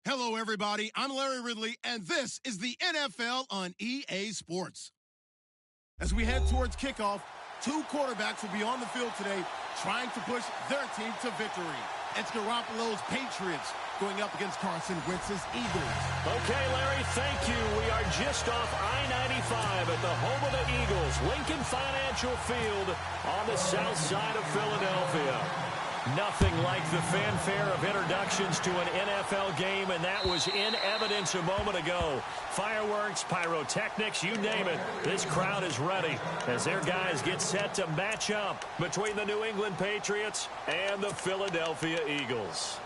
Hello, everybody. I'm Larry Ridley, and this is the NFL on EA Sports. As we head towards kickoff, two quarterbacks will be on the field today trying to push their team to victory. It's Garoppolo's Patriots going up against Carson Wentz's Eagles. Okay, Larry, thank you. We are just off I-95 at the home of the Eagles, Lincoln Financial Field on the south side of Philadelphia. Nothing like the fanfare of introductions to an NFL game, and that was in evidence a moment ago. Fireworks, pyrotechnics, you name it. This crowd is ready as their guys get set to match up between the New England Patriots and the Philadelphia Eagles.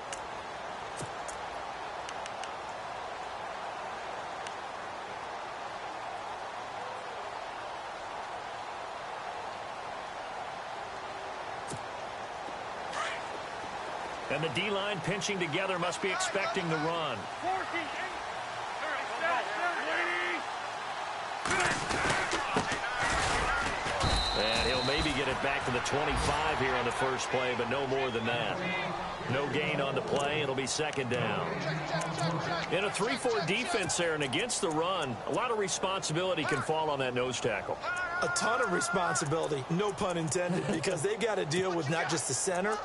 And the D-line pinching together must be expecting the run. And he'll maybe get it back to the 25 here on the first play, but no more than that. No gain on the play. It'll be second down. In a 3-4 defense there and against the run, a lot of responsibility can fall on that nose tackle. A ton of responsibility, no pun intended, because they've got to deal with not just the center,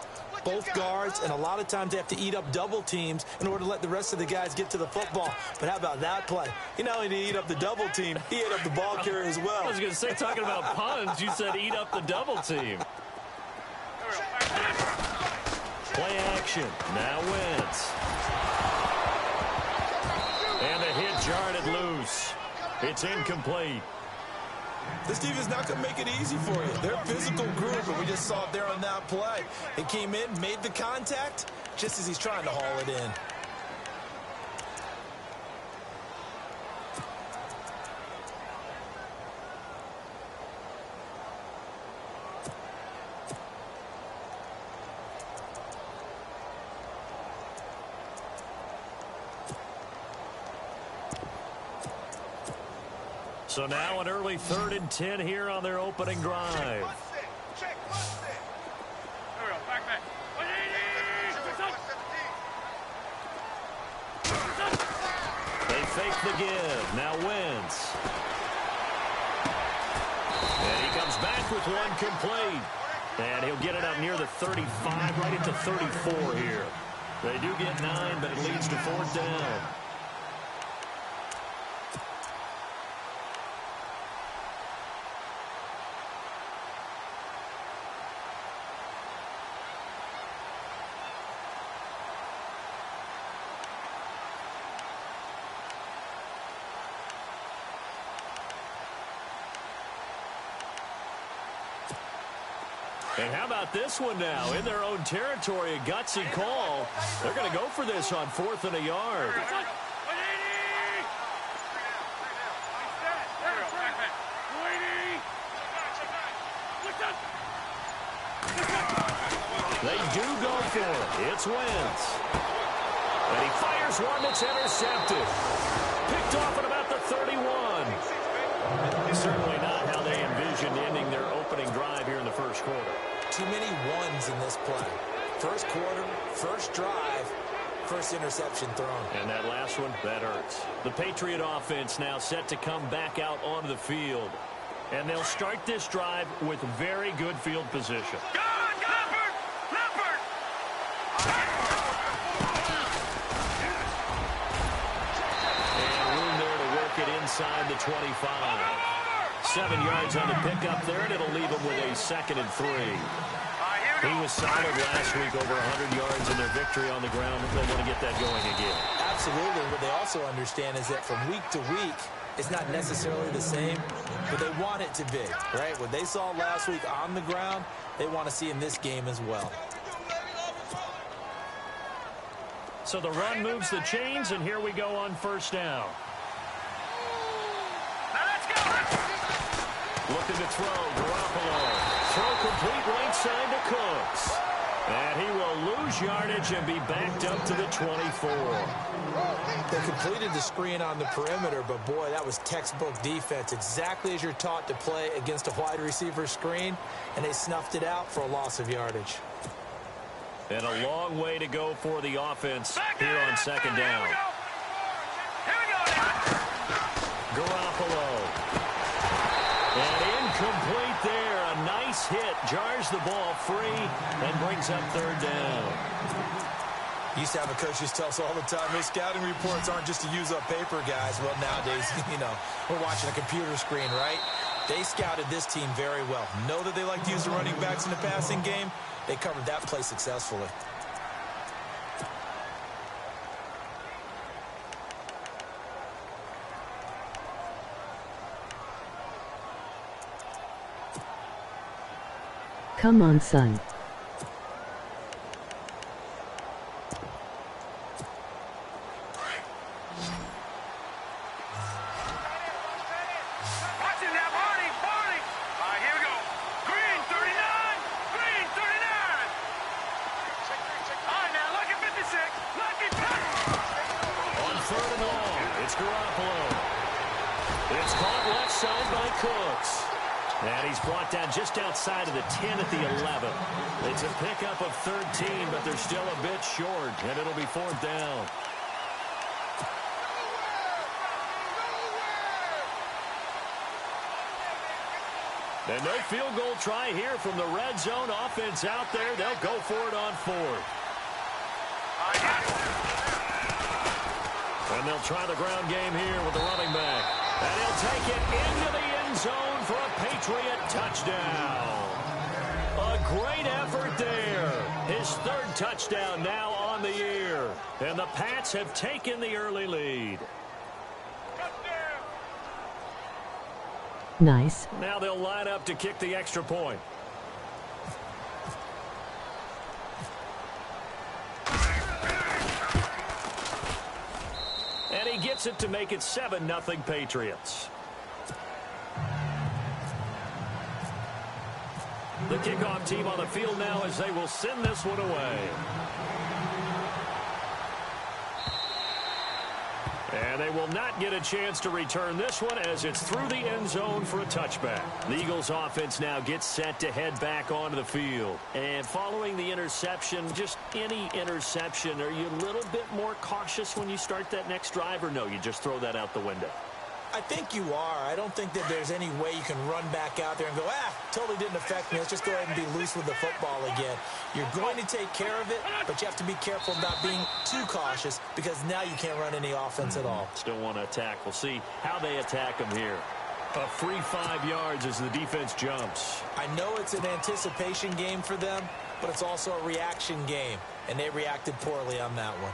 both guards, and a lot of times they have to eat up double teams in order to let the rest of the guys get to the football. But how about that play? He not only did he eat up the double team, he ate up the ball carrier as well. I was going to say, talking about puns, you said eat up the double team. Play action. Now Wentz. And the hit jarred it loose. It's incomplete. This team is not going to make it easy for you. They're a physical group, and we just saw it there on that play. They came in, made the contact, just as he's trying to haul it in. So now an early 3rd and 10 here on their opening drive. They fake the give. Now Wentz. And he comes back with one complete. And he'll get it up near the 35, right into 34 here. They do get 9, but it leads to 4th down. And how about this one now? In their own territory, a gutsy call. They're going to go for this on 4th and a yard. They do go for it. It's Wentz. And he fires one that's intercepted. Picked off at about the 31. Certainly not how they envisioned ending their opening drive here in the first quarter. Too many ones in this play. First quarter, first drive, first interception thrown. And that last one, that hurts. The Patriot offense now set to come back out onto the field. And they'll start this drive with very good field position. And room there to work it inside the 25. 7 yards on the pickup there, and it'll leave them with a 2nd and 3. He was solid last week, over 100 yards in their victory on the ground. They want to get that going again. Absolutely. What they also understand is that from week to week, it's not necessarily the same, but they want it to be, right? What they saw last week on the ground, they want to see in this game as well. So the run moves the chains, and here we go on 1st down. Looking to throw, Garoppolo. Throw complete right side to Cooks. And he will lose yardage and be backed up to the 24. They completed the screen on the perimeter, but boy, that was textbook defense. Exactly as you're taught to play against a wide receiver screen, and they snuffed it out for a loss of yardage. And a long way to go for the offense here on second down. Garoppolo. And incomplete there. A nice hit. Jars the ball free and brings up third down. Used to have a coach just tell us all the time, those scouting reports aren't just to use up paper, guys. Well, nowadays, we're watching a computer screen, right? They scouted this team very well. Know that they like to use the running backs in the passing game. They covered that play successfully. Come on, son. And he's brought down just outside of the 10 at the 11. It's a pickup of 13, but they're still a bit short, and it'll be fourth down. And no field goal try here from the red zone offense out there. They'll go for it on fourth. And they'll try the ground game here with the running back. And he'll take it into the end zone for a Patriot touchdown. A great effort there. His third touchdown now on the year. And the Pats have taken the early lead. Nice. Now they'll line up to kick the extra point. And he gets it to make it 7-0 Patriots. The kickoff team on the field now as they will send this one away. And they will not get a chance to return this one as it's through the end zone for a touchback. The Eagles offense now gets set to head back onto the field. And following the interception, just any interception, are you a little bit more cautious when you start that next drive, or no, you just throw that out the window? I think you are. I don't think that there's any way you can run back out there and go, totally didn't affect me. Let's just go ahead and be loose with the football again. You're going to take care of it, but you have to be careful not being too cautious because now you can't run any offense at all. Still want to attack. We'll see how they attack them here. A free 5 yards as the defense jumps. I know it's an anticipation game for them, but it's also a reaction game, and they reacted poorly on that one.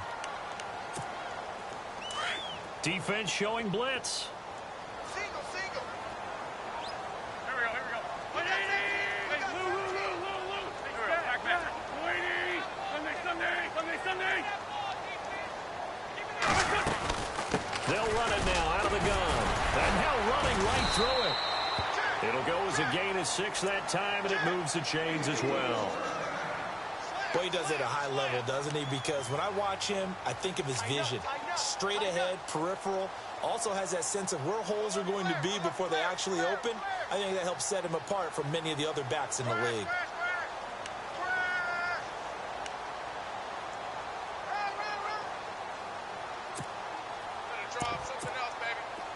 Defense showing blitz. They'll run it now out of the gun. And now running right through it. It'll go as a gain of 6 that time, and it moves the chains as well. Boy, he does it at a high level, doesn't he? Because when I watch him, I think of his vision. Straight ahead, peripheral. Also has that sense of where holes are going to be before they actually open. I think that helps set him apart from many of the other backs in the league.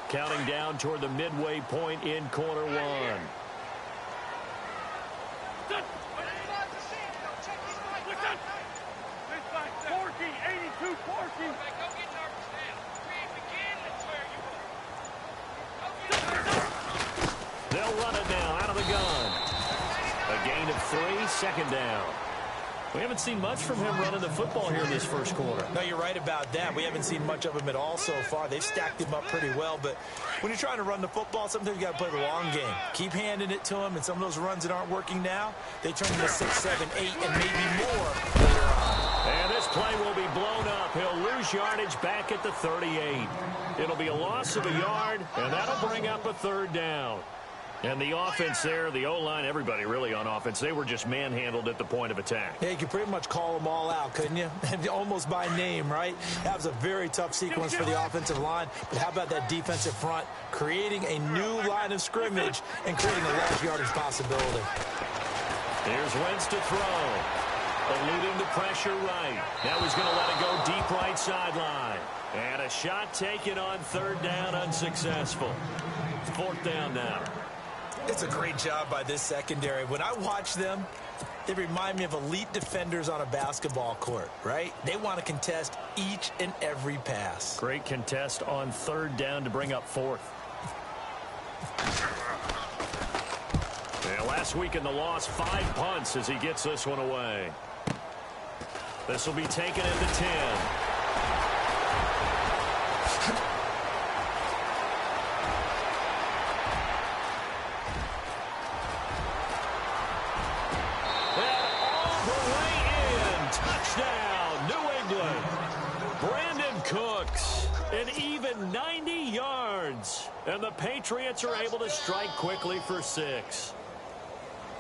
Counting down toward the midway point in quarter one. They'll run it now out of the gun. A gain of 3, second down. We haven't seen much from him running the football here in this first quarter. No, you're right about that. We haven't seen much of him at all so far. They've stacked him up pretty well, but when you're trying to run the football, sometimes you got to play the long game. Keep handing it to him, and some of those runs that aren't working now, they turn into 6, 7, 8, and maybe more later on. And this play will be blown up. He'll lose yardage back at the 38. It'll be a loss of a yard, and that'll bring up a third down. And the offense there, the O-line, everybody really on offense, they were just manhandled at the point of attack. Yeah, you could pretty much call them all out, couldn't you? Almost by name, right? That was a very tough sequence for the offensive line. But how about that defensive front creating a new line of scrimmage and creating a large yardage possibility? Here's Wentz to throw. eluding the pressure right. Now he's going to let it go deep right sideline. And a shot taken on third down, unsuccessful. Fourth down now. It's a great job by this secondary. When I watch them, they remind me of elite defenders on a basketball court, right? They want to contest each and every pass. Great contest on third down to bring up fourth. And last week in the loss, 5 punts as he gets this one away. This will be taken at the 10. An even 90 yards. And the Patriots are able to strike quickly for 6.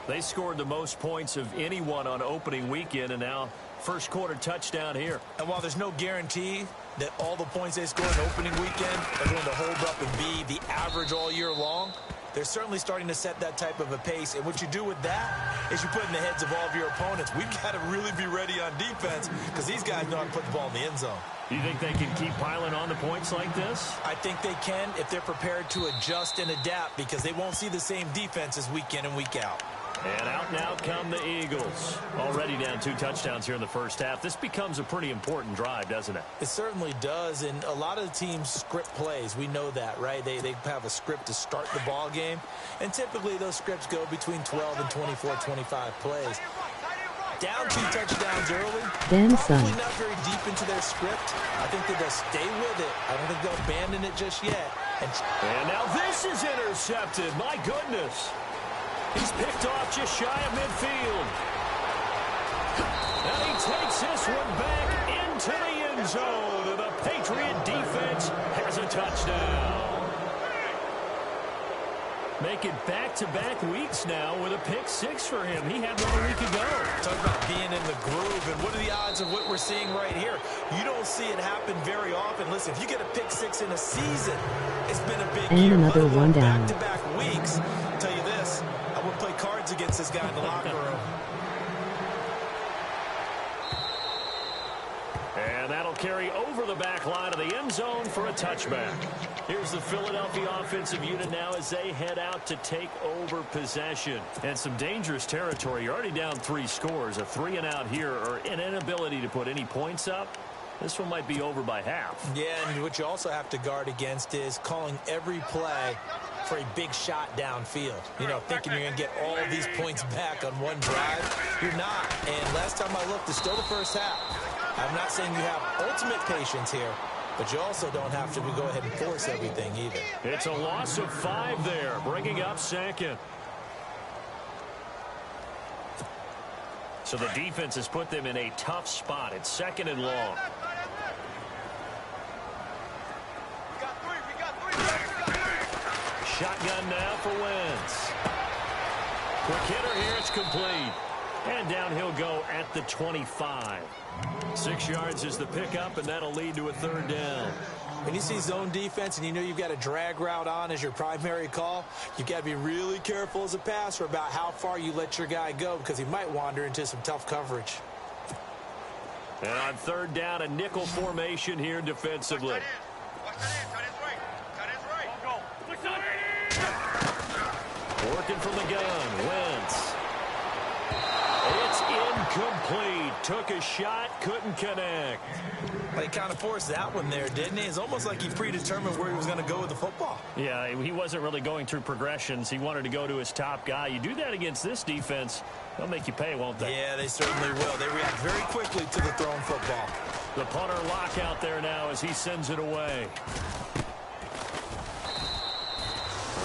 They scored the most points of anyone on opening weekend, and now first quarter touchdown here. And while there's no guarantee that all the points they score in opening weekend are going to hold up and be the average all year long, they're certainly starting to set that type of a pace. And what you do with that is you put in the heads of all of your opponents, we've got to really be ready on defense because these guys know how to put the ball in the end zone. Do you think they can keep piling on the points like this? I think they can if they're prepared to adjust and adapt because they won't see the same defenses week in and week out. And out now come the Eagles. Already down 2 touchdowns here in the first half. This becomes a pretty important drive, doesn't it? It certainly does, and a lot of the teams script plays. We know that, right? They have a script to start the ball game, and typically those scripts go between 12 and 24, 25 plays. Down 2 touchdowns early, probably not very deep into their script. I think that they'll stay with it. I don't think they'll abandon it just yet. And now this is intercepted. My goodness. He's picked off just shy of midfield. And he takes this one back into the end zone. And the Patriot defense has a touchdown. Make it back-to-back weeks now with a pick 6 for him. He had one a week ago. Talk about being in the groove, and what are the odds of what we're seeing right here? You don't see it happen very often. Listen, if you get a pick 6 in a season, it's been a big year. Another one down. Back-to-back weeks. I'll tell you this, I would play cards against this guy in the locker room. And that'll carry over the back line of the end zone for a touchback. Here's the Philadelphia offensive unit now as they head out to take over possession. And some dangerous territory. You're already down 3 scores. A 3-and-out here or an inability to put any points up. This one might be over by half. Yeah, and what you also have to guard against is calling every play for a big shot downfield. You know, thinking you're going to get all of these points back on one drive. You're not. And last time I looked, it's still the first half. I'm not saying you have ultimate patience here, but you also don't have to go ahead and force everything either. It's a loss of 5 there, bringing up second. So the defense has put them in a tough spot. It's 2nd and long. Shotgun now for Wentz. Quick hitter here, it's complete. And down he'll go at the 25. 6 yards is the pickup, and that'll lead to a 3rd down. When you see zone defense and you know you've got a drag route on as your primary call, you've got to be really careful as a passer about how far you let your guy go because he might wander into some tough coverage. And on 3rd down, a nickel formation here defensively. Working from the gun, Wentz. It's incomplete. Took a shot, couldn't connect. But he kind of forced that one there, didn't he? It's almost like he predetermined where he was going to go with the football. Yeah, he wasn't really going through progressions. He wanted to go to his top guy. You do that against this defense, they'll make you pay, won't they? Yeah, they certainly will. They react very quickly to the thrown football. The punter lock out there now as he sends it away.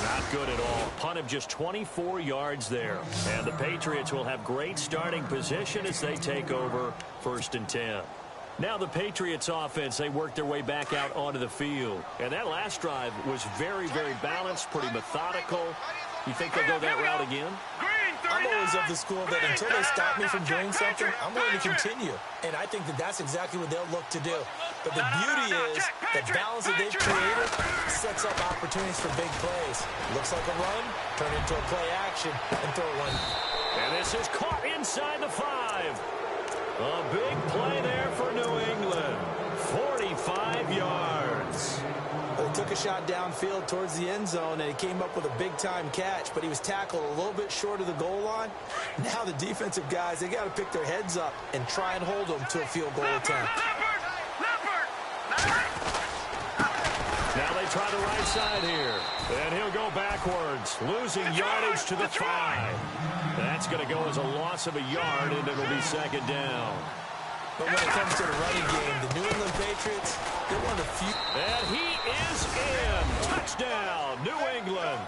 Not good at all. Punt of just 24 yards there. And the Patriots will have great starting position as they take over 1st and 10. Now the Patriots offense, they work their way back out onto the field. And that last drive was very, very balanced, pretty methodical. You think they'll go that route again? I'm always of the school that until they stop me from doing something, I'm going to continue. And I think that that's exactly what they'll look to do. But the beauty is the balance that they've created sets up opportunities for big plays. Looks like a run, turn into a play action, and throw one. And this is caught inside the 5. A big play there for New England. 45 yards. Well, he took a shot downfield towards the end zone, and he came up with a big-time catch, but he was tackled a little bit short of the goal line. Now the defensive guys, they got to pick their heads up and try and hold them to a field goal attempt. Now they try the right side here. And he'll go backwards, losing yardage to the 5. That's going to go as a loss of a yard, and it'll be second down. But when it comes to the running game, the New England Patriots, they're one of the few. And he is in. Touchdown, New England.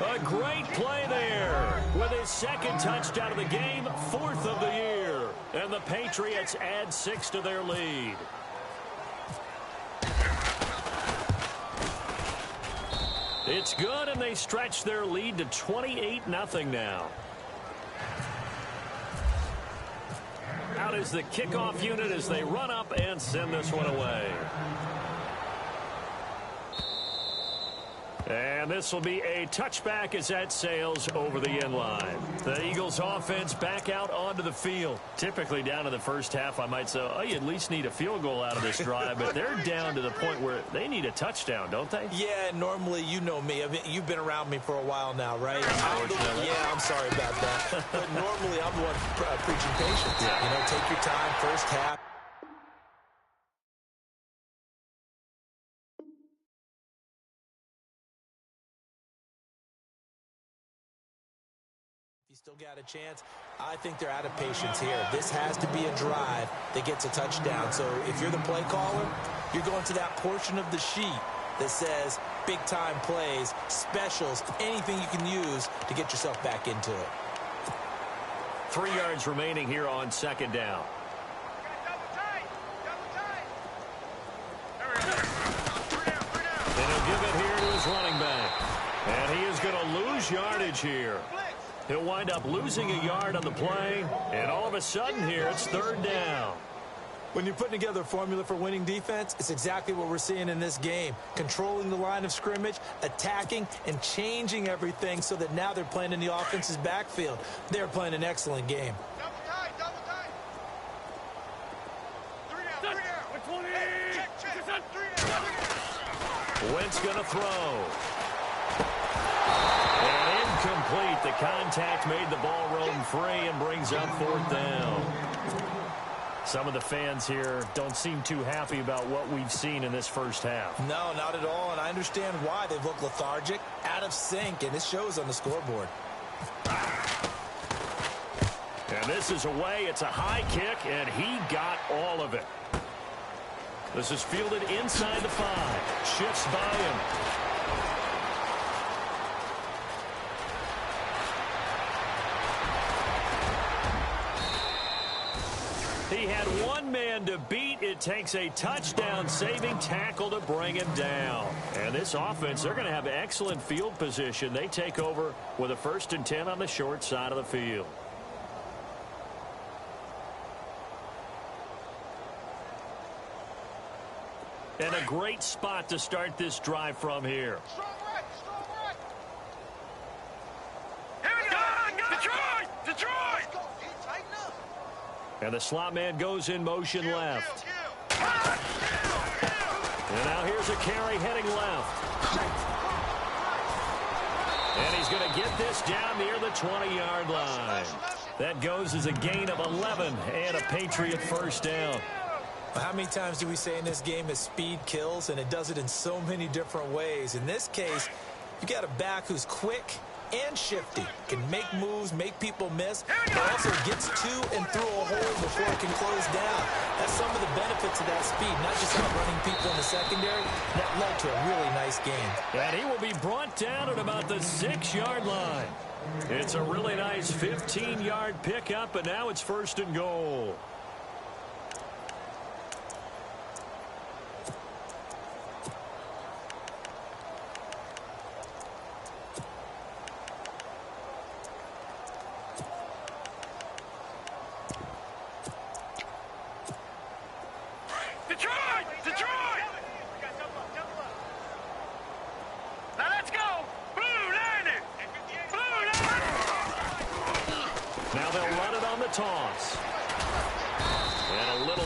A great play there with his second touchdown of the game, 4th of the year. And the Patriots add 6 to their lead. It's good, and they stretch their lead to 28-0 now. Out is the kickoff unit as they run up and send this one away. And this will be a touchback as that sails over the end line. The Eagles offense back out onto the field. Typically down in the first half, I might say, oh, you at least need a field goal out of this drive. But they're down to the point where they need a touchdown, don't they? Yeah, normally, you know me. I mean, you've been around me for a while now, right? I'm sorry about that. But normally, I'm the one preaching patience. Yeah. You know, take your time, first half. You still got a chance. I think they're out of patience here. This has to be a drive that gets a touchdown. So if you're the play caller, you're going to that portion of the sheet that says big-time plays, specials, anything you can use to get yourself back into it. 3 yards remaining here on second down. And he'll give it here to his running back. And he is going to lose yardage here. He'll wind up losing a yard on the play, and all of a sudden here, it's third down. When you're putting together a formula for winning defense, it's exactly what we're seeing in this game. Controlling the line of scrimmage, attacking, and changing everything so that now they're playing in the offense's backfield. They're playing an excellent game. Double tie. 3 down. Check. Wentz going to throw. And incomplete. The contact made the ball roam free and brings up 4th down. Some of the fans here don't seem too happy about what we've seen in this first half. No, not at all, and I understand why. They've looked lethargic, out of sync, and it shows on the scoreboard. And this is away. It's a high kick, and he got all of it. This is fielded inside the 5. Shifts by him. He had one man to beat. It takes a touchdown-saving tackle to bring him down. And this offense, they're going to have excellent field position. They take over with a 1st and 10 on the short side of the field. And a great spot to start this drive from here. Strong right. Here we go. Detroit. And the slot man goes in motion left. And now here's a carry heading left. And he's going to get this down near the 20-yard line. That goes as a gain of 11 and a Patriot 1st down. How many times do we say in this game that speed kills, and it does it in so many different ways? In this case, you got a back who's quick and shifty, can make moves, make people miss, but also gets to and through a hole before it can close down. That's some of the benefits of that speed, not just outrunning people in the secondary. That led to a really nice game. And he will be brought down at about the 6-yard line. It's a really nice 15-yard pickup, and now it's 1st and goal. Detroit! Now let's go! Blue Lightning! Now they'll run it on the toss.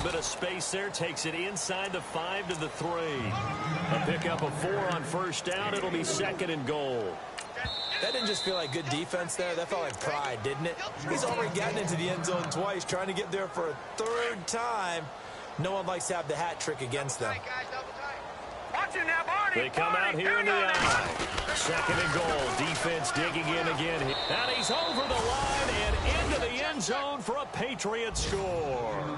bit of space there. Takes it inside the 5 to the 3. A pickup of 4 on first down. It'll be 2nd and goal. That didn't just feel like good defense there. That felt like pride, didn't it? He's already gotten into the end zone twice, trying to get there for a 3rd time. No one likes to have the hat trick against them. They come out here in the eye. 2nd and goal. Defense digging in again. And he's over the line and into the end zone for a Patriots score.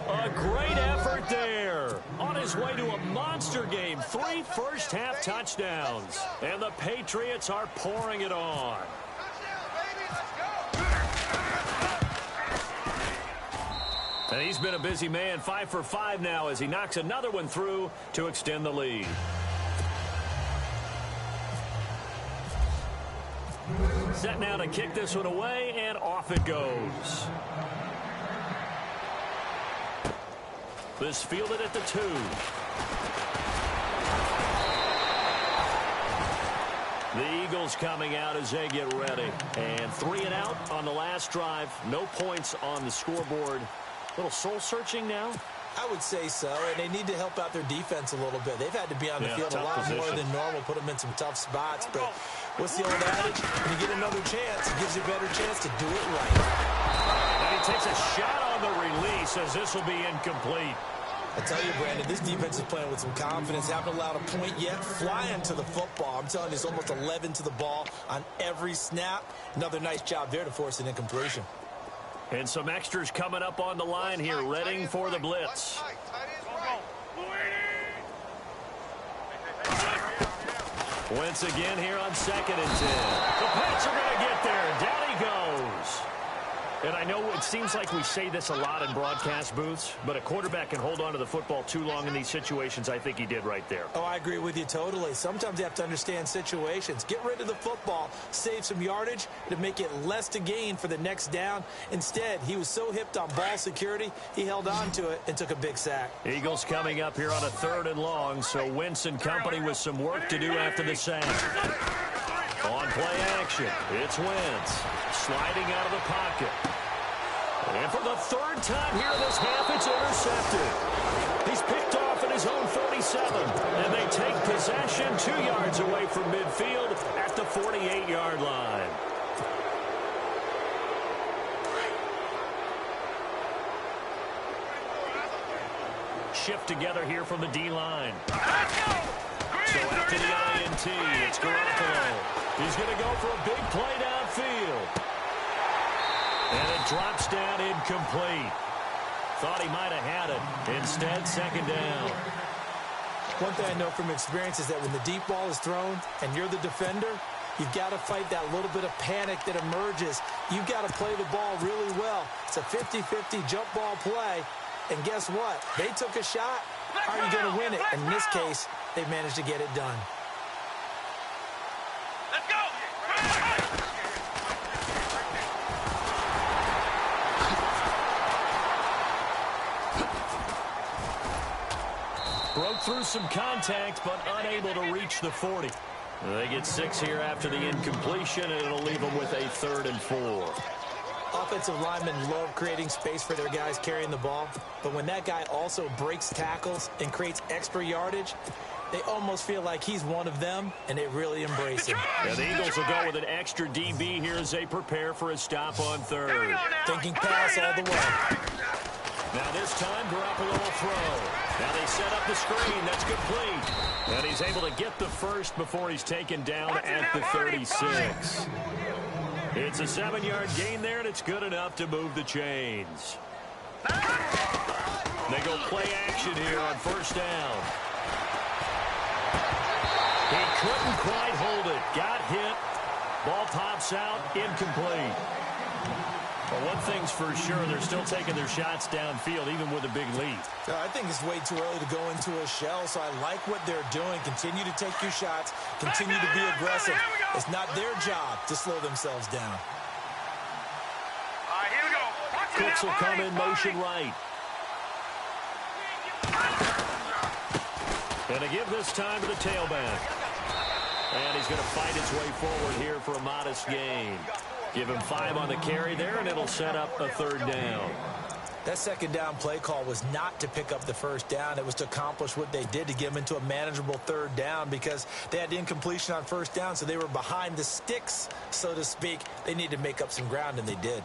A great effort there. On his way to a monster game. 3 first-half touchdowns. And the Patriots are pouring it on. And he's been a busy man. 5 for 5 now as he knocks another one through to extend the lead. Set now to kick this one away, and off it goes. This fielded at the 2. The Eagles coming out as they get ready. And 3 and out on the last drive. No points on the scoreboard. A little soul-searching now? I would say so, and they need to help out their defense a little bit. They've had to be on the field a lot more than normal, put them in some tough spots. But what's the old adage? When you get another chance, it gives you a better chance to do it right. And he takes a shot on the release as this will be incomplete. I tell you, Brandon, this defense is playing with some confidence. Haven't allowed a point yet. Flying to the football. I'm telling you, it's almost 11 to the ball on every snap. Another nice job there to force an incompletion. And some extras coming up on the line here, readying for the blitz. Once again here on 2nd and 10. The Pats are going to get there. Down he goes. And I know it seems like we say this a lot in broadcast booths, but a quarterback can hold on to the football too long in these situations. I think he did right there. Oh, I agree with you totally. Sometimes you have to understand situations. Get rid of the football, save some yardage to make it less to gain for the next down. Instead, he was so hipped on ball security, he held on to it and took a big sack. Eagles coming up here on a 3rd and long, so Wentz and company with some work to do after the sack. On play action, it's Wentz. Sliding out of the pocket. And for the 3rd time here in this half, it's intercepted. He's picked off at his own 47. And they take possession 2 yards away from midfield at the 48-yard line. Shift together here from the D-line. So after the INT, it's Garoppolo. He's going to go for a big play downfield. And it drops down incomplete. Thought he might have had it. Instead, 2nd down. One thing I know from experience is that when the deep ball is thrown and you're the defender, you've got to fight that little bit of panic that emerges. You've got to play the ball really well. It's a 50-50 jump ball play. And guess what? They took a shot. How are you going to win it? And in this case, they've managed to get it done. Let's go! Broke through some contact, but unable to reach the 40. They get 6 here after the incompletion, and it'll leave them with a 3rd and 4. Offensive linemen love creating space for their guys carrying the ball, but when that guy also breaks tackles and creates extra yardage, they almost feel like he's one of them, and they really embrace him. And the Eagles will go with an extra DB here as they prepare for a stop on 3rd. Thinking pass all the way. Now this time, Garoppolo will throw. Now they set up the screen. That's complete. And he's able to get the first before he's taken down at the 36. It's a 7-yard gain there, and it's good enough to move the chains. They go play action here on 1st down. He couldn't quite hold it. Got hit. Ball pops out. Incomplete. Well, one thing's for sure, they're still taking their shots downfield, even with a big lead. I think it's way too early to go into a shell, so I like what they're doing. Continue to take your shots. Continue to be aggressive. It's not their job to slow themselves down. All right, here we go. Cooks will come in motion right. And to give this time to the tailback. And he's going to fight his way forward here for a modest gain. Give him 5 on the carry there, and it'll set up a 3rd down. That second down play call was not to pick up the first down. It was to accomplish what they did, to get them into a manageable third down, because they had the incompletion on first down, so they were behind the sticks, so to speak. They needed to make up some ground, and they did.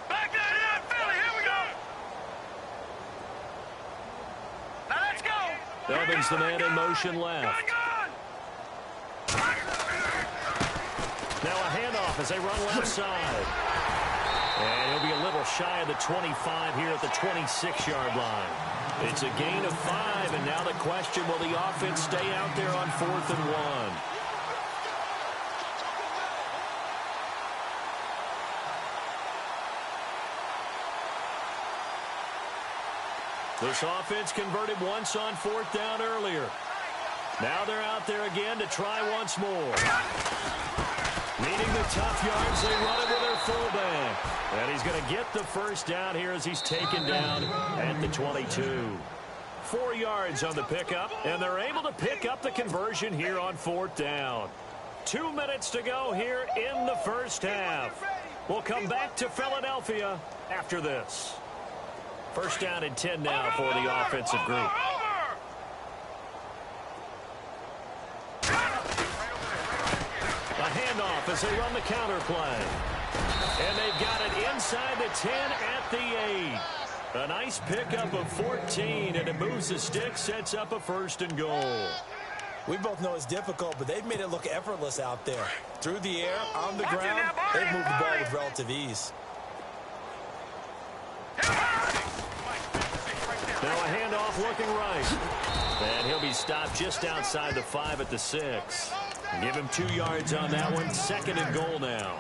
Back that up, Philly. Here we go. Now let's go. Evans, the man in motion left. Now a handoff as they run left side. And he'll be a little shy of the 25 here at the 26-yard line. It's a gain of 5, and now the question, will the offense stay out there on 4th and 1? This offense converted once on 4th down earlier. Now they're out there again to try once more. Needing the tough yards, they run it with their fullback. And he's going to get the first down here as he's taken down at the 22. 4 yards on the pickup, and they're able to pick up the conversion here on 4th down. 2 minutes to go here in the first half. We'll come back to Philadelphia after this. First down and 10 now for the offensive group. A handoff as they run the counter play. And they've got it inside the 10 at the 8. A nice pickup of 14, and it moves the stick, sets up a 1st and goal. We both know it's difficult, but they've made it look effortless out there. Through the air, on the ground, they've moved the ball with relative ease. Now a handoff looking right. And he'll be stopped just outside the 5 at the 6. Give him 2 yards on that one. 2nd and goal now.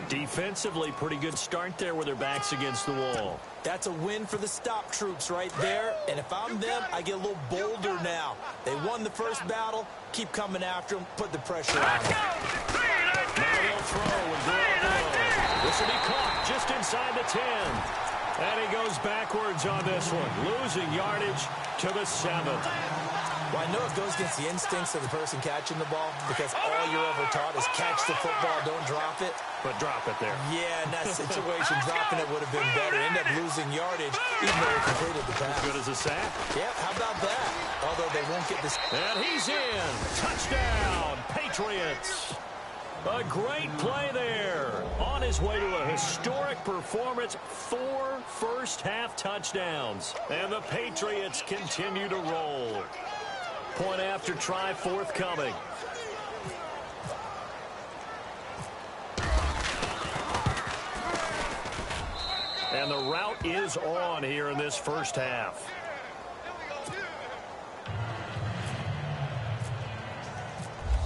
Defensively, pretty good start there with their backs against the wall. That's a win for the stop troops right there. And if I'm them, I get a little bolder now. They won the first battle. Keep coming after them. Put the pressure on them. Now they'll throw with Garoppolo. This will be caught just inside the 10. And he goes backwards on this one, losing yardage to the 7th. Well, I know it goes against the instincts of the person catching the ball, because all you're ever taught is catch the football, don't drop it. But drop it there. Yeah, in that situation, dropping it would have been better. End up losing yardage, even though he completed the pass. As good as a sack. Yeah, how about that? Although they won't get this. And he's in. Touchdown, Patriots. A great play there. On his way to a historic performance, 4 first-half touchdowns. And the Patriots continue to roll. Point after try forthcoming. And the route is on here in this first half.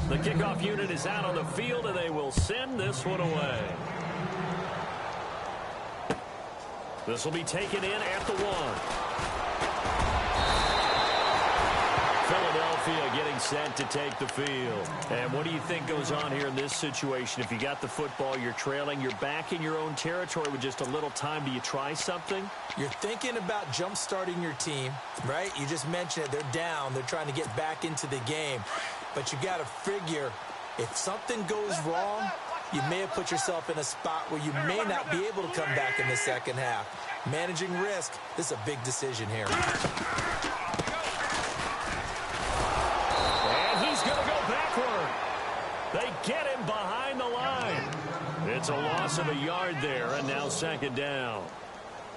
The kickoff unit is out on the field, and they will send this one away. This will be taken in at the 1. Philadelphia getting set to take the field. And what do you think goes on here in this situation? If you got the football, you're trailing, you're back in your own territory with just a little time. Do you try something? You're thinking about jump-starting your team, right? You just mentioned it. They're down. They're trying to get back into the game. But you got to figure, if something goes wrong, you may have put yourself in a spot where you may not be able to come back in the second half. Managing risk, this is a big decision here. And he's going to go backward. They get him behind the line. It's a loss of a yard there, and now 2nd down.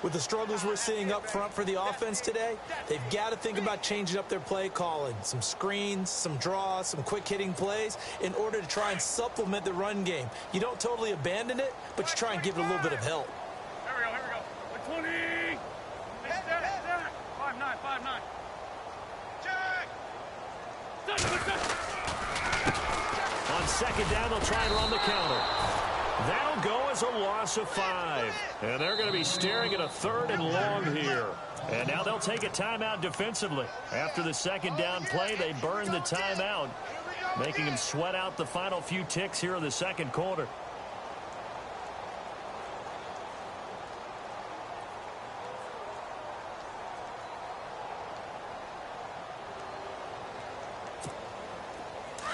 With the struggles we're seeing up front for the offense today, they've got to think about changing up their play calling. Some screens, some draws, some quick-hitting plays in order to try and supplement the run game. You don't totally abandon it, but you try and give it a little bit of help. Here we go. 20. Hey, 5-9, 5-9. Check. On 2nd down, they'll try and run the counter. That'll go as a loss of 5. And they're going to be staring at a 3rd and long here. And now they'll take a timeout defensively. After the 2nd down play, they burn the timeout, making them sweat out the final few ticks here in the 2nd quarter.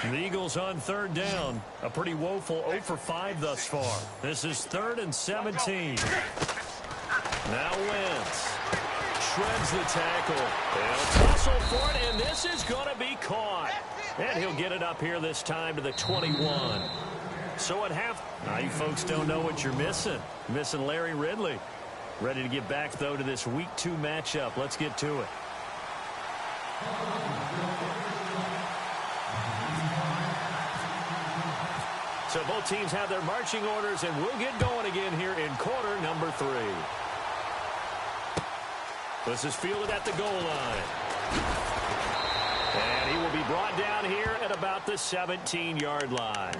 The Eagles on third down. A pretty woeful 0 for 5 thus far. This is 3rd and 17. Now Wentz shreds the tackle. They'll tussle for it, and this is going to be caught. And he'll get it up here this time to the 21. So at half, now you folks don't know what you're missing. Missing Larry Ridley. Ready to get back, though, to this Week 2 matchup. Let's get to it. So both teams have their marching orders, and we'll get going again here in quarter number 3. This is fielded at the goal line. And he will be brought down here at about the 17-yard line.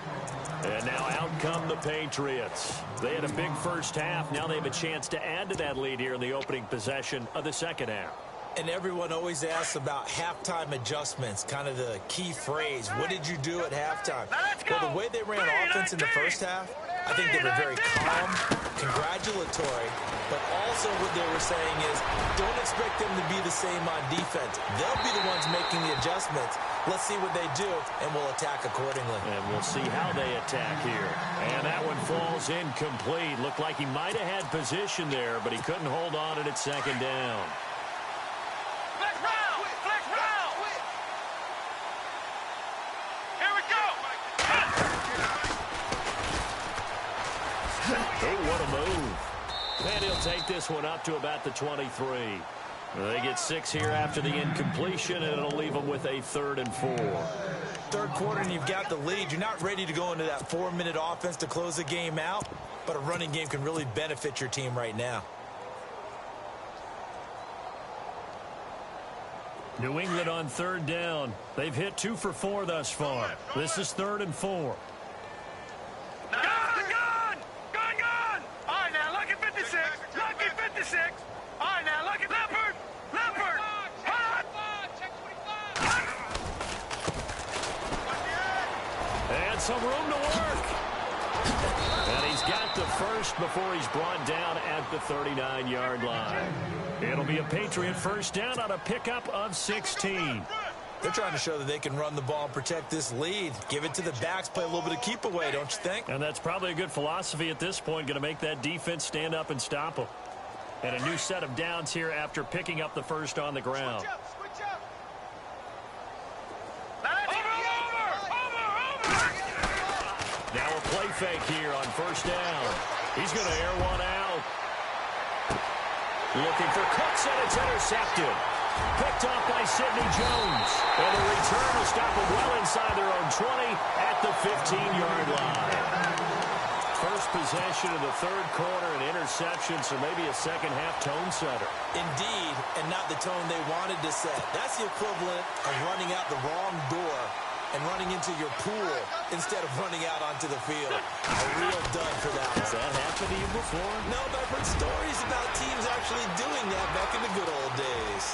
And now out come the Patriots. They had a big first half. Now they have a chance to add to that lead here in the opening possession of the second half. And everyone always asks about halftime adjustments, kind of the key phrase. What did you do at halftime? Well, the way they ran offense in the first half, I think they were very calm, congratulatory, but also what they were saying is don't expect them to be the same on defense. They'll be the ones making the adjustments. Let's see what they do, and we'll attack accordingly. And we'll see how they attack here. And that one falls incomplete. Looked like he might have had position there, but he couldn't hold on at second down. Oh, what a move. And he'll take this one up to about the 23. They get 6 here after the incompletion, and it'll leave them with a 3rd and 4. Third quarter, and you've got the lead. You're not ready to go into that 4-minute offense to close the game out, but a running game can really benefit your team right now. New England on third down. They've hit 2 for 4 thus far. This is 3rd and 4. Some room to work. And he's got the first before he's brought down at the 39-yard line. It'll be a Patriot first down on a pickup of 16. They're trying to show that they can run the ball and protect this lead. Give it to the backs, play a little bit of keep away, don't you think? And that's probably a good philosophy at this point, going to make that defense stand up and stop them. And a new set of downs here after picking up the first on the ground. Now a play fake here on first down. He's going to air one out. Looking for Cooks, and it's intercepted. Picked off by Sidney Jones. And the return will stop them well inside their own 20 at the 15-yard line. First possession of the third quarter, an interception, so maybe a second-half tone setter. Indeed, and not the tone they wanted to set. That's the equivalent of running out the wrong door and running into your pool instead of running out onto the field. A real dud for that. Has that happened to you before? No, but I've heard stories about teams actually doing that back in the good old days.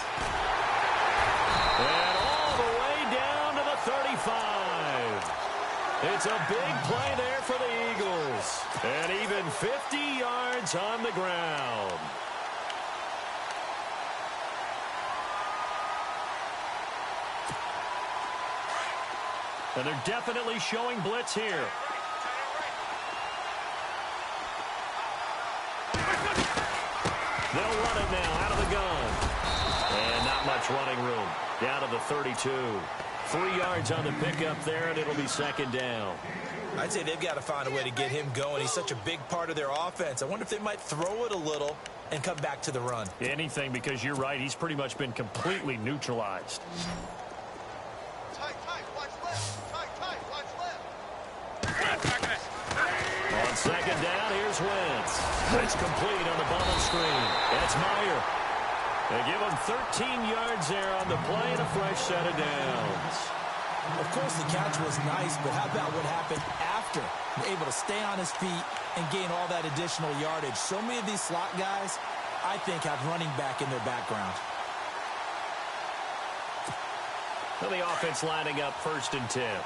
And all the way down to the 35. It's a big play there for the Eagles. And even 50 yards on the ground. And they're definitely showing blitz here. They'll run it now out of the gun. And not much running room. Down to the 32. 3 yards on the pickup there, and it'll be second down. I'd say they've got to find a way to get him going. He's such a big part of their offense. I wonder if they might throw it a little and come back to the run. Anything, because you're right. He's pretty much been completely neutralized. On second down, here's Wentz. It's complete on the bubble screen. That's Meyer. They give him 13 yards there on the play and a fresh set of downs. Of course, the catch was nice, but how about what happened after? Able to stay on his feet and gain all that additional yardage. So many of these slot guys, I think, have running back in their background. And the offense lining up 1st and 10.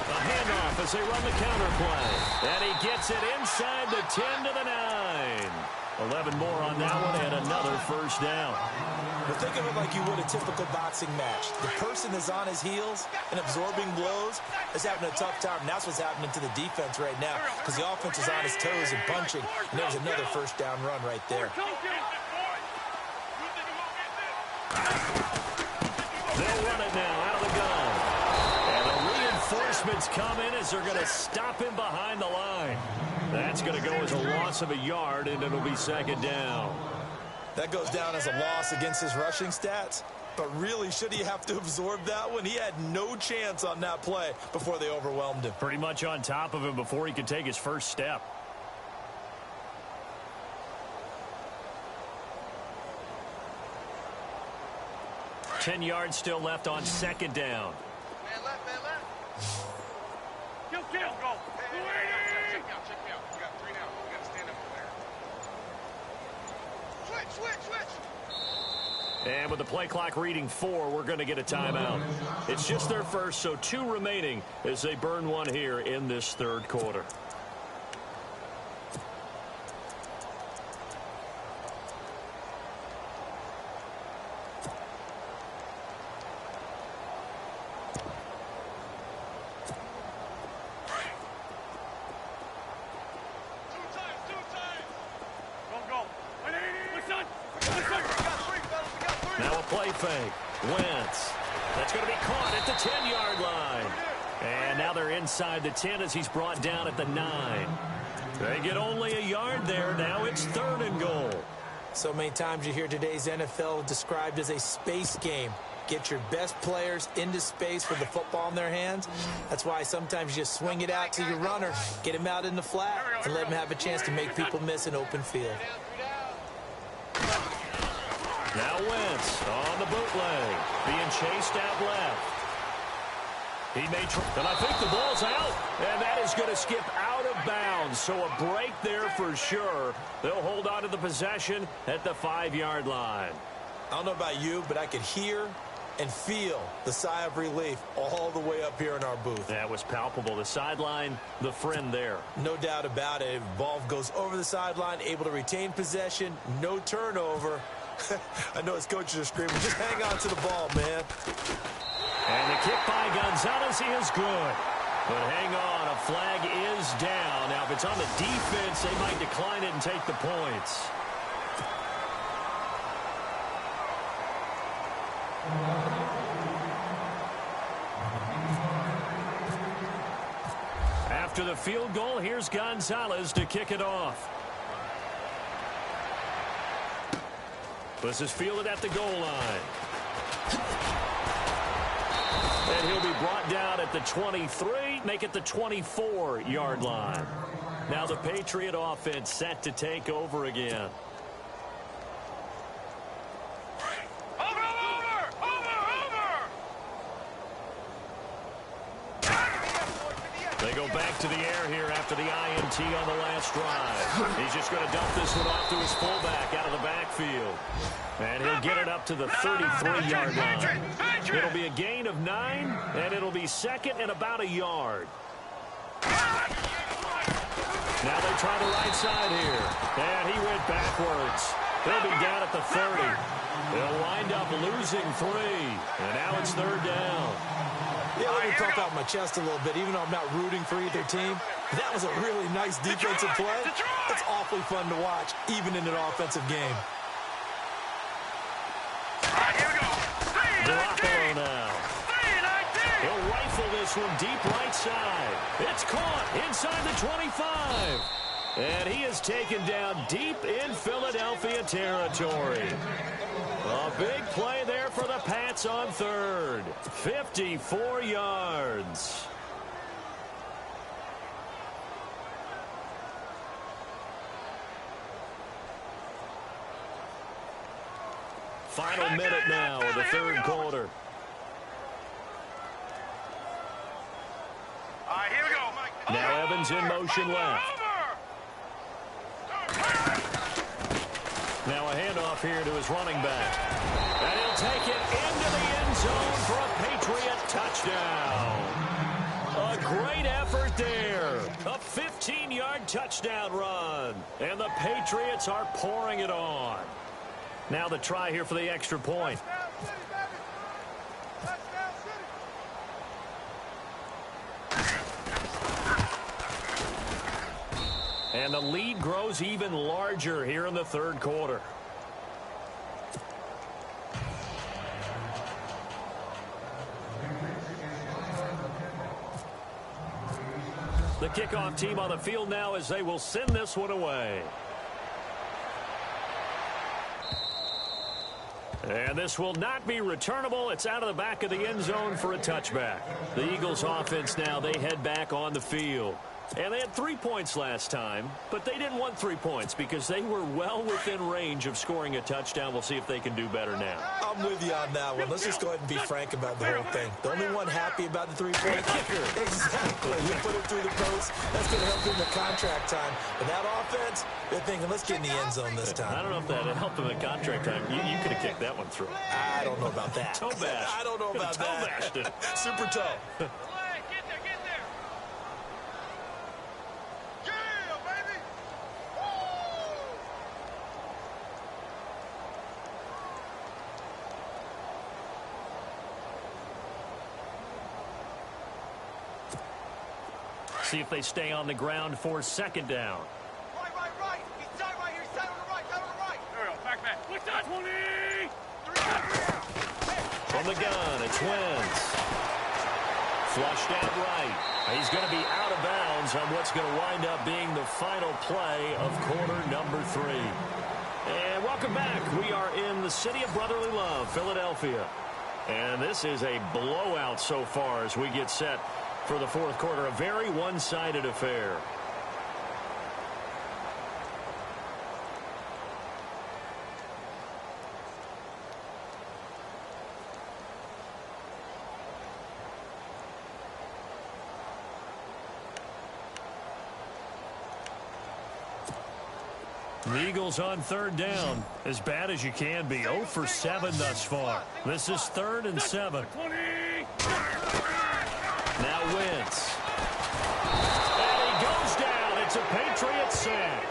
A handoff off as they run the counter play. And he gets it inside the 10 to the 9. 11 more on that one and another first down. But think of it like you would a typical boxing match. The person is on his heels and absorbing blows is having a tough time. And that's what's happening to the defense right now because the offense is on his toes and punching. And there's another first down run right there. They'll run it now out of the gun. And the reinforcements come in as they're going to stop him behind the line. That's going to go as a loss of a yard, and it'll be second down. That goes down as a loss against his rushing stats. But really, should he have to absorb that one? He had no chance on that play before they overwhelmed him. Pretty much on top of him before he could take his first step. Ten yards still left on second down. Man left, man left. Kill, go. Check me out. You got 3 now. You got to stand up over there. Switch. And with the play clock reading 4, we're going to get a timeout. It's just their first, so 2 remaining as they burn one here in this third quarter. Play fake. Wentz. That's going to be caught at the 10-yard line. And now they're inside the 10 as he's brought down at the 9. They get only a yard there. Now it's 3rd and goal. So many times you hear today's NFL described as a space game. Get your best players into space with the football in their hands. That's why sometimes you just swing it out to your runner, get him out in the flat, and let him have a chance to make people miss an open field. Now Wentz on the bootleg, being chased out left. He may try, and I think the ball's out, and that is going to skip out of bounds. So a break there for sure. They'll hold on to the possession at the 5-yard line. I don't know about you, but I could hear and feel the sigh of relief all the way up here in our booth. That was palpable. The sideline, the friend there. No doubt about it. Ball goes over the sideline, able to retain possession, no turnover. I know his coaches are screaming, just hang on to the ball, man. And the kick by Gonzalez is good. But hang on, a flag is down. Now, if it's on the defense, they might decline it and take the points. After the field goal, here's Gonzalez to kick it off. This is fielded at the goal line. And he'll be brought down at the 23, make it the 24-yard line. Now the Patriot offense set to take over again. They go back to the air here after the INT on the last drive. He's just going to dump this one off to his fullback out of the backfield. And he'll get it up to the 33-yard line. It'll be a gain of 9, and it'll be second and about a yard. Now they try the right side here. And he went backwards. He'll be down at the 30. They'll wind up losing 3. And now it's 3rd down. Yeah, let me pump out my chest a little bit, even though I'm not rooting for either team. That was a really nice defensive play. It's awfully fun to watch, even in an offensive game. Garoppolo now. He'll rifle this one deep right side. It's caught inside the 25. And he is taken down deep in Philadelphia territory. A big play there for the Pats on 3rd. 54 yards. Final minute now of the 3rd quarter. All right, here we go. Now Evans in motion left. Now a handoff here to his running back. And he'll take it into the end zone for a Patriot touchdown. A great effort there. A 15-yard touchdown run. And the Patriots are pouring it on. Now the try here for the extra point. And the lead grows even larger here in the third quarter. The kickoff team on the field now as they will send this one away. And this will not be returnable. It's out of the back of the end zone for a touchback. The Eagles offense now, they head back on the field. And they had 3 points last time, but they didn't want 3 points because they were well within range of scoring a touchdown. We'll see if they can do better now. I'm with you on that one. Let's just go ahead and be frank about the whole thing. The only one happy about the 3-point kicker. Exactly. You put it through the post. That's going to help him in contract time. But that offense, they're thinking, let's get in the end zone this time. I don't know if that helped him in contract time. You could have kicked that one through. I don't know about that. Toe bash. I don't know about toe that. Bashed it. Super toe. See if they stay on the ground for second down. Right. He's tied right here. He's tied on the right. Tied on the right. There we go. Back. What's that? 20. From the gun, it's Wentz. Flushed out right. He's going to be out of bounds on what's going to wind up being the final play of quarter number 3. And welcome back. We are in the city of brotherly love, Philadelphia. And this is a blowout so far as we get set for the fourth quarter. A very one-sided affair. The Eagles on third down. As bad as you can be. 0 for 7 thus far. This is 3rd and 7. Now Wentz. And he goes down. It's a Patriots sack.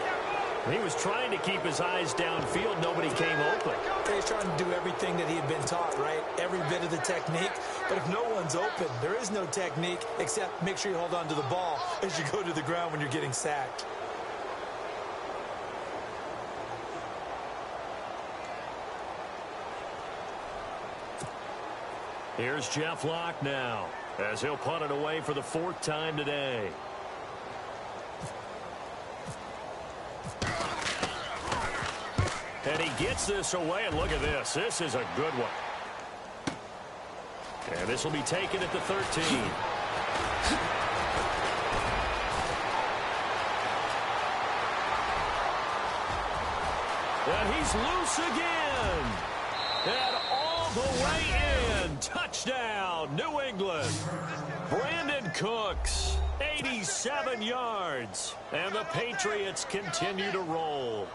He was trying to keep his eyes downfield. Nobody came open. He's trying to do everything that he had been taught, right? Every bit of the technique. But if no one's open, there is no technique except make sure you hold on to the ball as you go to the ground when you're getting sacked. Here's Jeff Locke now as he'll punt it away for the 4th time today. And he gets this away, and look at this. This is a good one. And this will be taken at the 13. And he's loose again. And all the way in. Touchdown, New England. Brandon Cooks, 87 yards. And the Patriots continue to roll.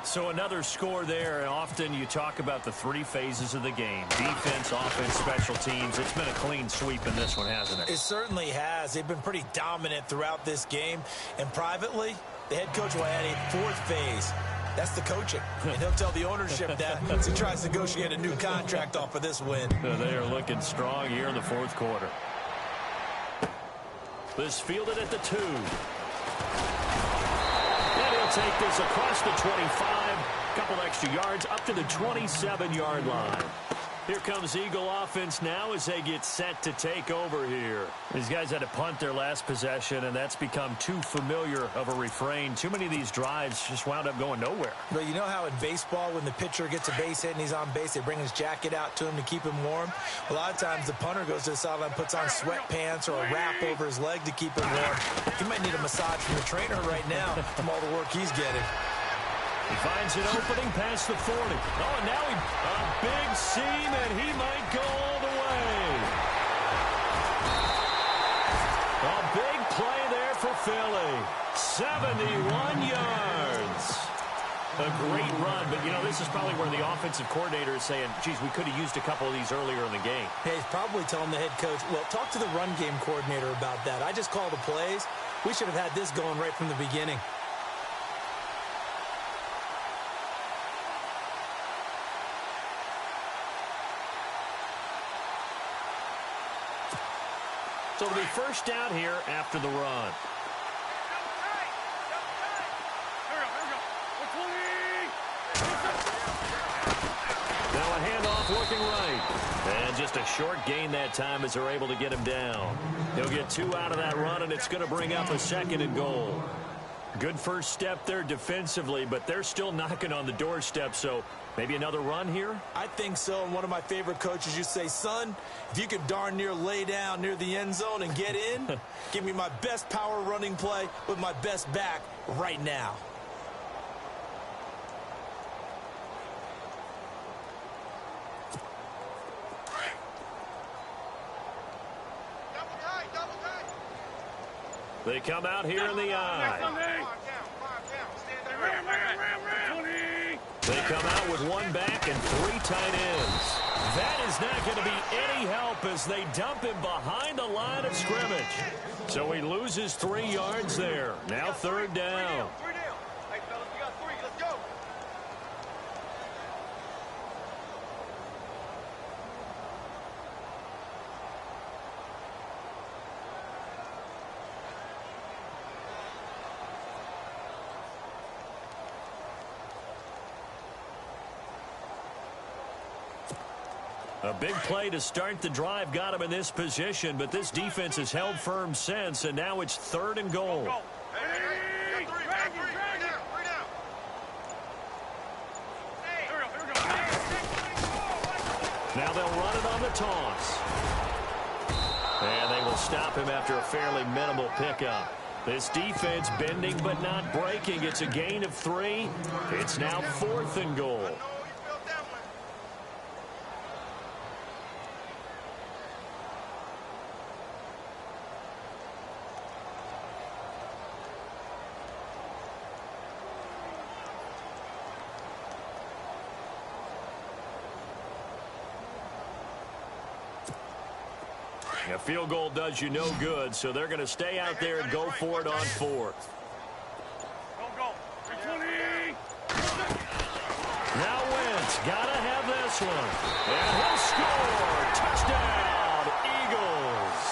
So another score there. Often you talk about the 3 phases of the game. Defense, offense, special teams. It's been a clean sweep in this one, hasn't it? It certainly has. They've been pretty dominant throughout this game. And privately, the head coach will add a 4th phase. That's the coaching. And he'll tell the ownership that as he tries to negotiate a new contract off of this win. They are looking strong here in the 4th quarter. This fielded at the 2. And he'll take this across the 25. Couple extra yards up to the 27-yard line. Here comes Eagle offense now as they get set to take over here. These guys had to punt their last possession, and that's become too familiar of a refrain. Too many of these drives just wound up going nowhere. But you know how in baseball, when the pitcher gets a base hit and he's on base, they bring his jacket out to him to keep him warm? A lot of times the punter goes to the sideline, puts on sweatpants or a wrap over his leg to keep him warm. He might need a massage from the trainer right now from all the work he's getting. He finds an opening past the 40. Oh, and now a big seam, and he might go all the way. A big play there for Philly. 71 yards. A great run, but, you know, this is probably where the offensive coordinator is saying, geez, we could have used a couple of these earlier in the game. Hey, he's probably telling the head coach, well, talk to the run game coordinator about that. I just called the plays. We should have had this going right from the beginning. So it'll be first down here after the run. Now a handoff looking right. And just a short gain that time as they're able to get him down. He'll get 2 out of that run, and it's going to bring up a 2nd and goal. Good first step there defensively, but they're still knocking on the doorstep, so maybe another run here? I think so, and one of my favorite coaches used to say, son, if you could darn near lay down near the end zone and get in, give me my best power running play with my best back right now. They come out here in the eye. They come out with 1 back and 3 tight ends. That is not going to be any help as they dump him behind the line of scrimmage. So he loses 3 yards there. Now 3rd down. Hey, fellas, we got 3. Let's go. A big play to start the drive got him in this position, but this defense has held firm since, and now it's 3rd and goal. Hey, we got 3. We got 3. 3 down. 3 down. Now they'll run it on the toss. And they will stop him after a fairly minimal pickup. This defense bending but not breaking. It's a gain of 3. It's now 4th and goal. A field goal does you no good, so they're going to stay out there and go for it on 4th. Go. 320. Now Wentz got to have this one. And he'll score. Touchdown, Eagles.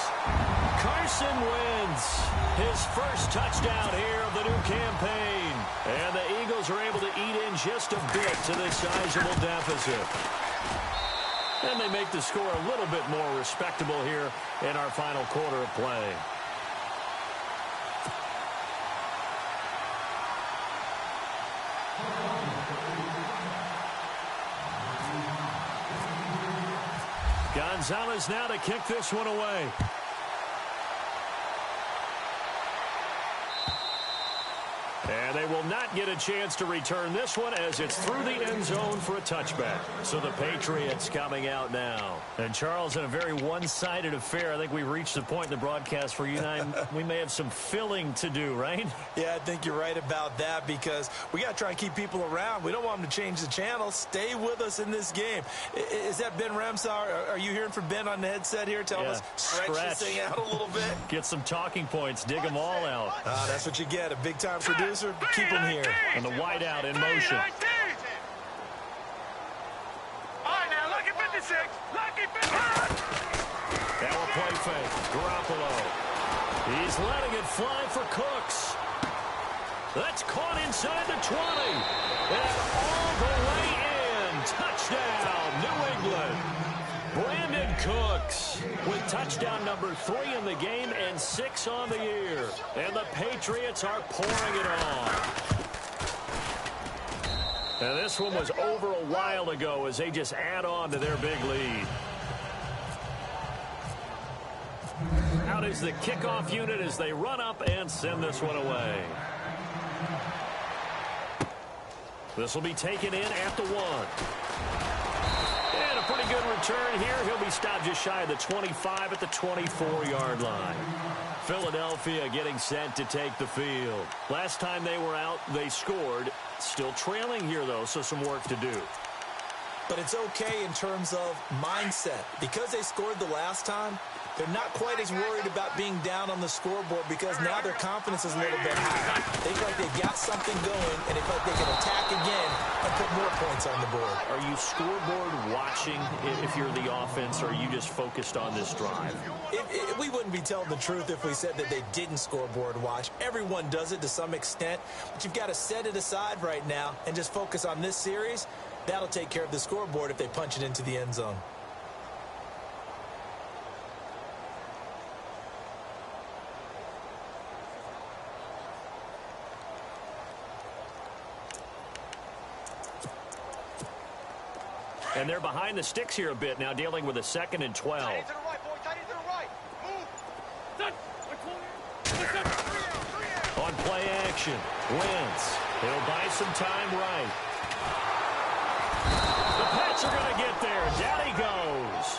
Carson Wentz, his first touchdown here of the new campaign. And the Eagles are able to eat in just a bit to this sizable deficit. And they make the score a little bit more respectable here in our final quarter of play. Gonzalez now to kick this one away. And they will not get a chance to return this one as it's through the end zone for a touchback. So the Patriots coming out now. And Charles, in a very one-sided affair, I think we've reached the point in the broadcast where you and I, we may have some filling to do, right? Yeah, I think you're right about that because we got to try and keep people around. We don't want them to change the channel. Stay with us in this game. Is that Ben Ramsauer? Are you hearing from Ben on the headset here? Tell us, stretch this thing out a little bit. Get some talking points. Dig them all out. That's what you get, a big-time producer. Keep him here. And the wideout in motion. All right, now, lucky 56. Lucky 56. Now a play fake. Garoppolo. He's letting it fly for Cooks. That's caught inside the 20. And all the way in. Touchdown, New England. Brandon Cooks with touchdown number 3 in the game and 6 on the year. And the Patriots are pouring it on. And this one was over a while ago as they just add on to their big lead. Out is the kickoff unit as they run up and send this one away. This will be taken in at the 1. And a pretty good return here. He'll be stopped just shy of the 25 at the 24-yard line. Philadelphia getting set to take the field. Last time they were out, they scored. Still trailing here, though, so some work to do. But it's okay in terms of mindset. Because they scored the last time, they're not quite as worried about being down on the scoreboard because now their confidence is a little bit higher. They feel like they've got something going, and they feel like they can attack again and put more points on the board. Are you scoreboard watching if you're the offense, or are you just focused on this drive? We wouldn't be telling the truth if we said that they didn't scoreboard watch. Everyone does it to some extent, but you've got to set it aside right now and just focus on this series. That'll take care of the scoreboard if they punch it into the end zone. And they're behind the sticks here a bit now, dealing with a 2nd and 12. Tight end to the right, boy. Tight end to the right. Move. On play action, Wentz. He'll buy some time right. The Pats are going to get there. Down he goes.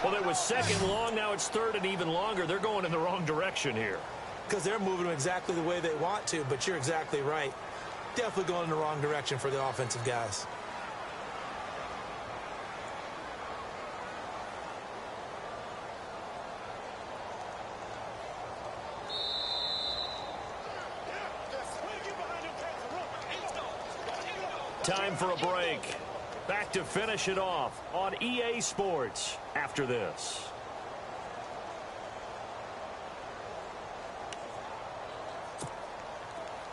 Well, it was 2nd long. Now it's 3rd and even longer. They're going in the wrong direction here. Because they're moving them exactly the way they want to, but you're exactly right. Definitely going in the wrong direction for the offensive guys. Time for a break. Back to finish it off on EA Sports after this.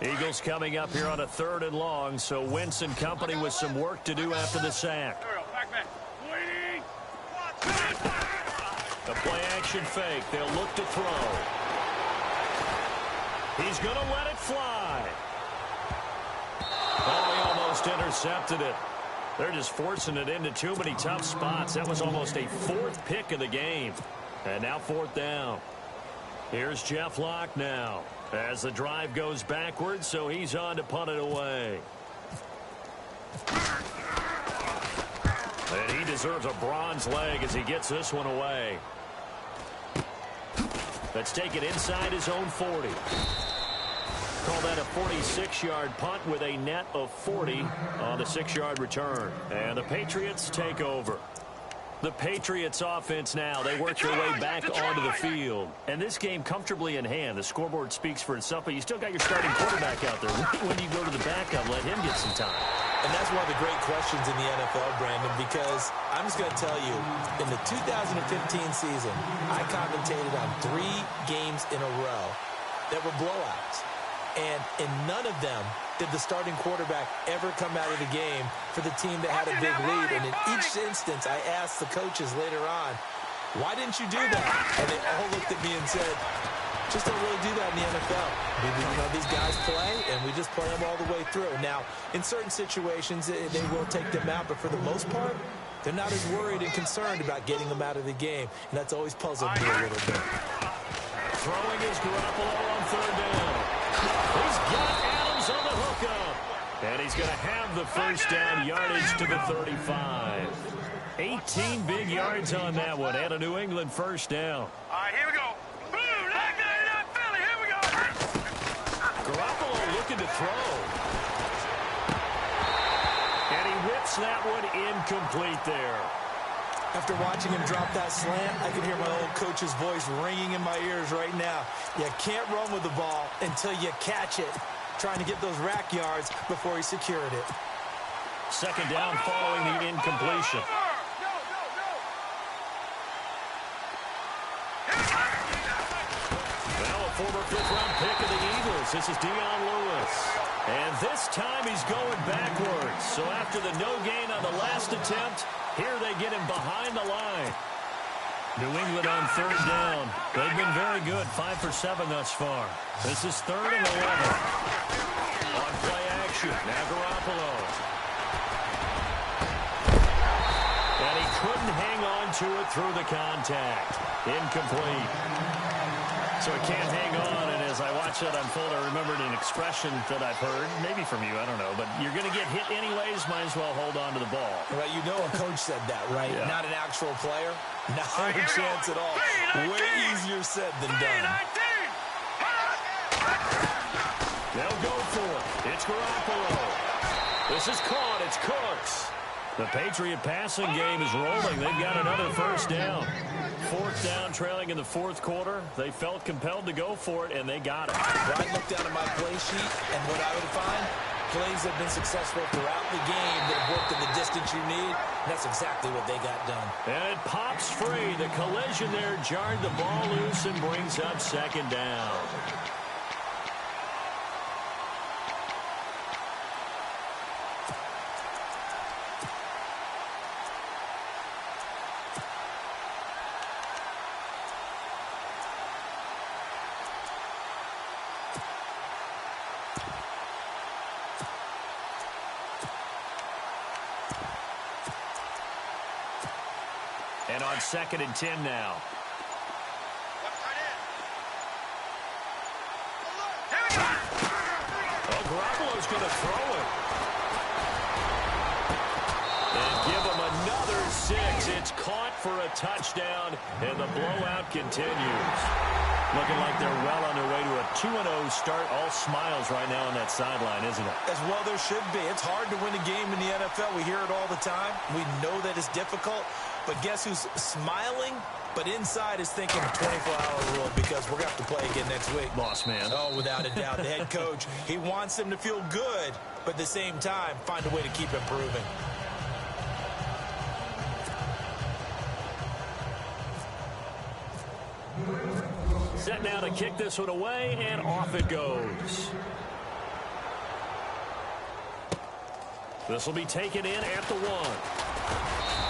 Eagles coming up here on a 3rd and long, so Wentz and company with some work to do after the sack. The play action fake. They'll look to throw. He's going to let it fly. Oh, he almost intercepted it. They're just forcing it into too many tough spots. That was almost a 4th pick of the game. And now 4th down. Here's Jeff Locke now as the drive goes backwards, so he's on to punt it away. And he deserves a bronze leg as he gets this one away. Let's take it inside his own 40. Call that a 46-yard punt with a net of 40 on the 6-yard return. And the Patriots take over. The Patriots offense now, they work their way back onto the field. And this game comfortably in hand. The scoreboard speaks for itself, but you still got your starting quarterback out there. When you go to the backup, let him get some time. And that's one of the great questions in the NFL, Brandon, because I'm just going to tell you, in the 2015 season, I commentated on 3 games in a row that were blowouts. And in none of them did the starting quarterback ever come out of the game for the team that had a big lead. And in each instance, I asked the coaches later on, why didn't you do that? And they all looked at me and said, just don't really do that in the NFL. You know, these guys play, and we just play them all the way through. Now, in certain situations, they will take them out, but for the most part, they're not as worried and concerned about getting them out of the game. And that's always puzzled me a little bit. Throwing his Garoppolo on 3rd down. He's got Adams on the hookup. And he's going to have the 1st down, yardage to the 35. 18 big yards on that one, and a New England 1st down. All right, here we go. Boom! Philly, here we go. Garoppolo looking to throw. And he whips that one incomplete there. After watching him drop that slant, I can hear my old coach's voice ringing in my ears right now. You can't run with the ball until you catch it. Trying to get those rack yards before he secured it. 2nd down following the incompletion. Now a former 5th-round pick of the Eagles. This is Dion Lewis. And this time he's going backwards. So after the no gain on the last attempt, here they get him behind the line. New England on 3rd down. They've been very good, 5 for 7 thus far. This is 3rd and 11. On play action, now Garoppolo. And he couldn't hang on to it through the contact. Incomplete. So he can't hang on, and as as I watched that unfold, I remembered an expression that I've heard, maybe from you, I don't know, but you're going to get hit anyways, might as well hold on to the ball. Right, you know a coach said that, right? Yeah. Not an actual player. Not a chance at all. Way easier said than done. They'll go for it. It's Garoppolo. This is caught. It's Cooks. The Patriot passing game is rolling. They've got another first down. Fourth down, trailing in the fourth quarter. They felt compelled to go for it, and they got it. Well, I looked down at my play sheet, and what I would find, plays have been successful throughout the game that have worked in the distance you need. And that's exactly what they got done. And it pops free. The collision there jarred the ball loose and brings up second down. And on 2nd and 10 now. Oh, Garoppolo's going to throw it. And give him another 6. It's caught for a touchdown, and the blowout continues. Looking like they're well on their way to a 2-0 start. All smiles right now on that sideline, isn't it? As well there should be. It's hard to win a game in the NFL. We hear it all the time. We know that it's difficult. But guess who's smiling, but inside is thinking 24-hour rule because we're going to have to play again next week. Boss man. Oh, without a doubt. The head coach, he wants them to feel good, but at the same time, find a way to keep improving. Set now to kick this one away, and off it goes. This will be taken in at the 1.